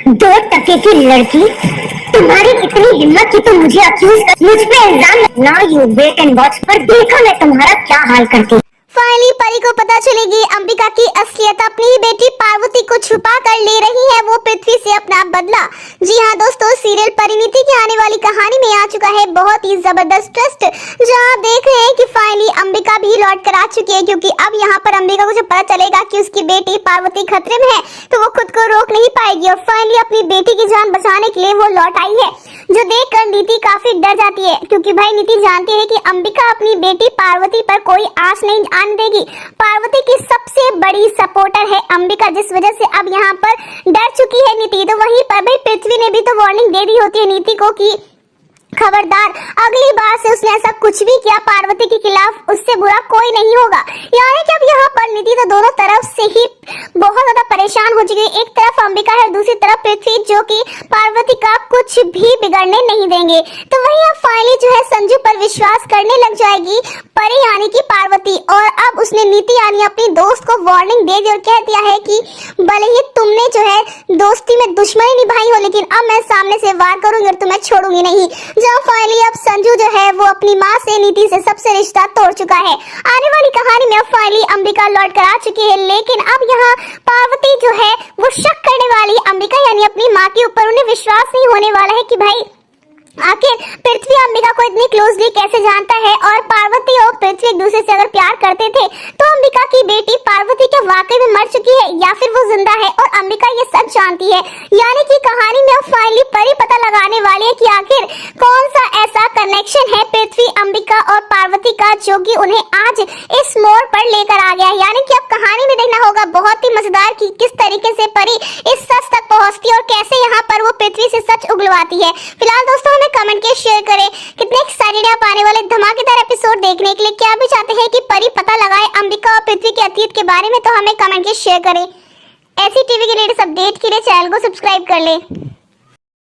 दो टके की लड़की, तुम्हारी इतनी हिम्मत कि तुम मुझे अक्यूज कर, मुझ पे इल्जाम। Now you wait and watch, पर देखा मैं तुम्हारा क्या हाल करती। फाइनली परी को पता चलेगी अंबिका की असलियत। अपनी ही बेटी पार्वती को छुपा कर ले रही है वो पृथ्वी से अपना बदला। जी हाँ दोस्तों, सीरियल परिणीति की आने वाली कहानी में आ चुका है बहुत ही जबरदस्त ट्विस्ट, जहाँ आप देख रहे हैं कि फाइनली अंबिका भी लौट कर आ चुकी है। क्योंकि अब यहाँ पर अंबिका को जब पता चलेगा कि उसकी बेटी पार्वती खतरे में है तो वो खुद को रोक नहीं पाएगी और फाइनली अपनी बेटी की जान बचाने के लिए वो लौट आई है, जो देखकर नीति काफी डर जाती है। क्योंकि भाई नीति जानती है कि अंबिका अपनी बेटी पार्वती पर कोई आस नहीं आने देगी। पार्वती की सबसे बड़ी सपोर्टर है अंबिका, जिस वजह से अब यहाँ पर डर चुकी है नीति। तो वहीं पर भाई पृथ्वी ने भी तो वार्निंग दे दी होती है नीति को कि खबरदार, अगली बार से उसने ऐसा कुछ भी किया पार्वती के खिलाफ, उससे बुरा कोई नहीं होगा। यानी कि अब यहाँ पर नीति तो दोनों तरफ से ही बहुत ज्यादा परेशान हो चुकी है। एक तरफ अंबिका है, दूसरी तरफ पृथ्वी, जो कि पार्वती का कुछ भी बिगड़ने नहीं देंगे। तो वहीं अब फाइनली जो है संजू पर विश्वास करने लग जाएगी परी यानी कि पार्वती। और अब उसने नीति यानी अपनी दोस्त को वार्निंग दे दी और कह दिया है कि भले ही तुमने जो है दोस्ती में दुश्मनी निभाई हो, लेकिन अब मैं सामने से वार करूंगी और तुम्हें छोड़ूंगी नहीं। जहाँ फाइनली अब संजू जो है वो अपनी माँ से नीति से सबसे रिश्ता तोड़ चुका है। आने वाली कहानी में अब फाइनली अंबिका लौट कर आ चुकी है, लेकिन अब यहाँ पार्वती जो है वो शक करने वाली अंबिका यानी अपनी माँ के ऊपर। उन्हें विश्वास नहीं होने वाला है कि भाई आखिर पृथ्वी अंबिका को इतनी क्लोजली कैसे जानता है, और पार्वती और पृथ्वी एक दूसरे से अगर प्यार करते थे तो अंबिका की बेटी पार्वती क्या वाकई में मर चुकी है या फिर वो जिंदा है और अंबिका ये सच जानती है। यानी कि कहानी में अब फाइनली परी पता लगाने वाली है कि आखिर कौन सा ऐसा कनेक्शन है पृथ्वी, अंबिका और पार्वती का, जो कि उन्हें आज इस मोड़ पर लेकर आ गया। यानी कि अब कहानी में देखना होगा बहुत ही मजेदार कि किस तरीके से परी इस सच तक पहुंचती है और कैसे यहाँ पर वो पृथ्वी से सच उगलवाती है। फिलहाल दोस्तों कमेंट के शेयर करें कितने एक्साइटेड आप आने वाले धमाकेदार एपिसोड देखने के लिए। क्या भी चाहते हैं कि परी पता लगाए अंबिका और पृथ्वी के अतीत के बारे में, तो हमें कमेंट के शेयर करें। ऐसी टीवी के लेटेस्ट अपडेट के लिए चैनल को सब्सक्राइब कर लें।